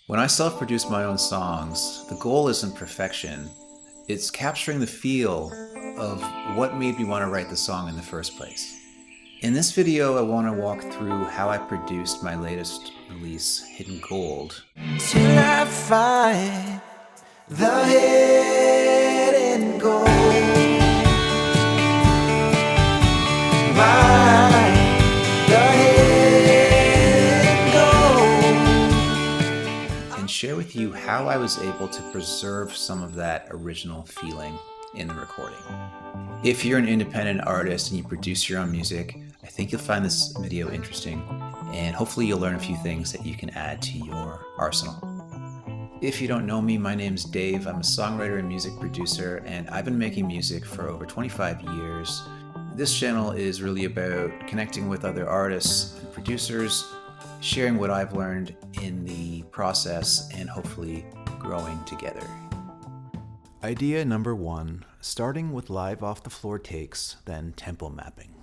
When I self-produce my own songs, the goal isn't perfection. It's capturing the feel of what made me want to write the song in the first place. In this video, I want to walk through how I produced my latest release, Hidden Gold. Till I find the hidden gold. The hidden gold. And share with you how I was able to preserve some of that original feeling in the recording. If you're an independent artist and you produce your own music, I think you'll find this video interesting, and hopefully you'll learn a few things that you can add to your arsenal. If you don't know me, my name's Dave. I'm a songwriter and music producer, and I've been making music for over 25 years. This channel is really about connecting with other artists and producers, sharing what I've learned in the process, and hopefully growing together. Idea number 1, starting with live off the floor takes, then tempo mapping.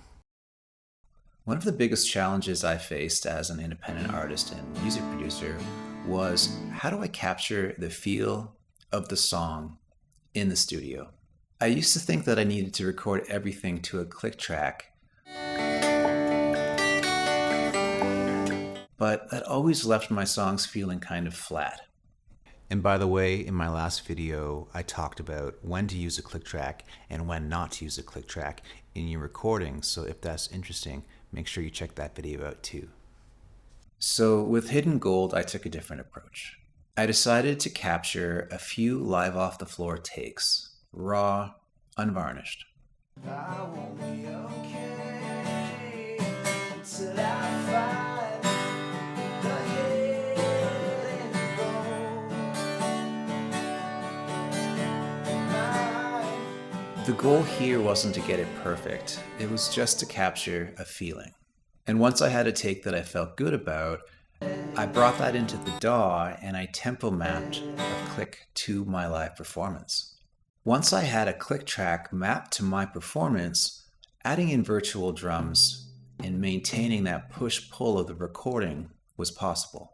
One of the biggest challenges I faced as an independent artist and music producer was, how do I capture the feel of the song in the studio? I used to think that I needed to record everything to a click track, but that always left my songs feeling kind of flat. And by the way, in my last video, I talked about when to use a click track and when not to use a click track in your recording, so if that's interesting, make sure you check that video out too. So with Hidden Gold, I took a different approach. I decided to capture a few live off the floor takes, raw, unvarnished. I won't be okay till I find the hidden gold. The goal here wasn't to get it perfect, it was just to capture a feeling. And once I had a take that I felt good about, I brought that into the DAW and I tempo mapped a click to my live performance. Once I had a click track mapped to my performance, adding in virtual drums and maintaining that push-pull of the recording was possible.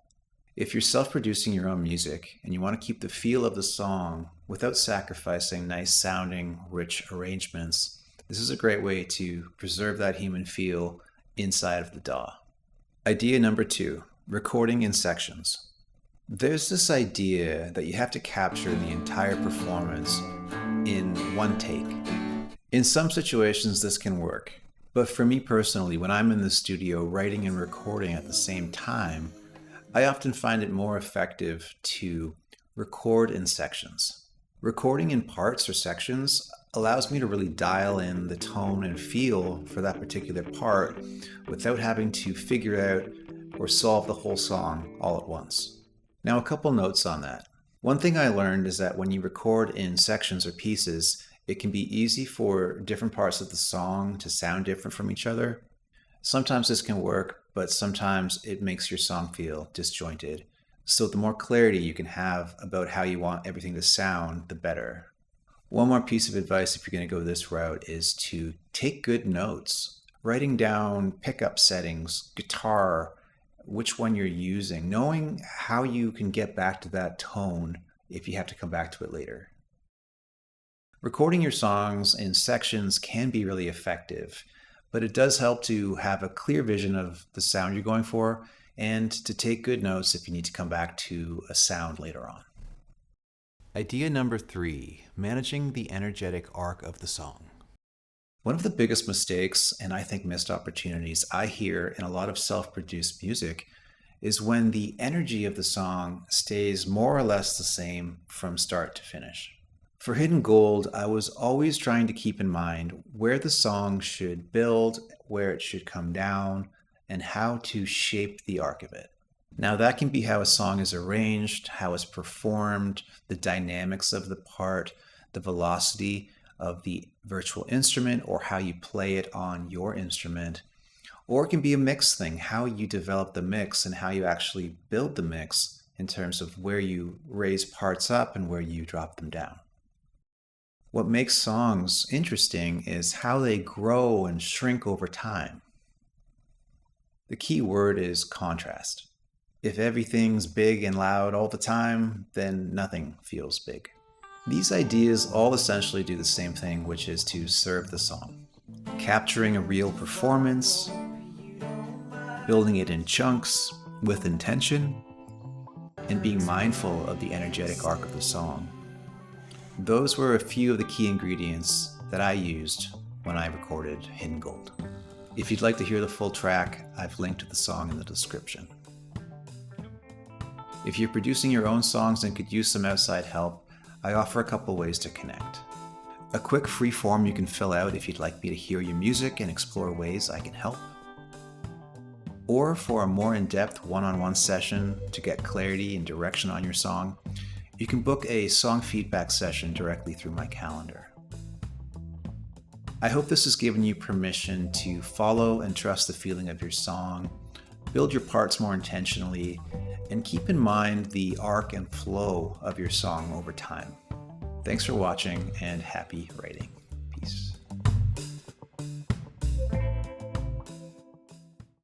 If you're self-producing your own music and you want to keep the feel of the song without sacrificing nice sounding, rich arrangements, this is a great way to preserve that human feel inside of the DAW. Idea number 2, recording in sections. There's this idea that you have to capture the entire performance in one take. In some situations this can work, but for me personally, when I'm in the studio writing and recording at the same time, I often find it more effective to record in sections. Recording in parts or sections allows me to really dial in the tone and feel for that particular part without having to figure out or solve the whole song all at once. Now, a couple notes on that. One thing I learned is that when you record in sections or pieces, it can be easy for different parts of the song to sound different from each other. Sometimes this can work, but sometimes it makes your song feel disjointed. So the more clarity you can have about how you want everything to sound, the better. One more piece of advice if you're going to go this route is to take good notes. Writing down pickup settings, guitar, which one you're using, knowing how you can get back to that tone if you have to come back to it later. Recording your songs in sections can be really effective, but it does help to have a clear vision of the sound you're going for and to take good notes if you need to come back to a sound later on. Idea number 3, managing the energetic arc of the song. One of the biggest mistakes, and I think missed opportunities, I hear in a lot of self-produced music is when the energy of the song stays more or less the same from start to finish. For Hidden Gold, I was always trying to keep in mind where the song should build, where it should come down, and how to shape the arc of it. Now that can be how a song is arranged, how it's performed, the dynamics of the part, the velocity of the virtual instrument, or how you play it on your instrument. Or it can be a mix thing, how you develop the mix and how you actually build the mix in terms of where you raise parts up and where you drop them down. What makes songs interesting is how they grow and shrink over time. The key word is contrast. If everything's big and loud all the time, then nothing feels big. These ideas all essentially do the same thing, which is to serve the song. Capturing a real performance, building it in chunks with intention, and being mindful of the energetic arc of the song. Those were a few of the key ingredients that I used when I recorded Hidden Gold. If you'd like to hear the full track, I've linked to the song in the description. If you're producing your own songs and could use some outside help, I offer a couple ways to connect. A quick free form you can fill out if you'd like me to hear your music and explore ways I can help. Or for a more in-depth one-on-one session to get clarity and direction on your song, you can book a song feedback session directly through my calendar. I hope this has given you permission to follow and trust the feeling of your song, build your parts more intentionally, and keep in mind the arc and flow of your song over time. Thanks for watching and happy writing. Peace.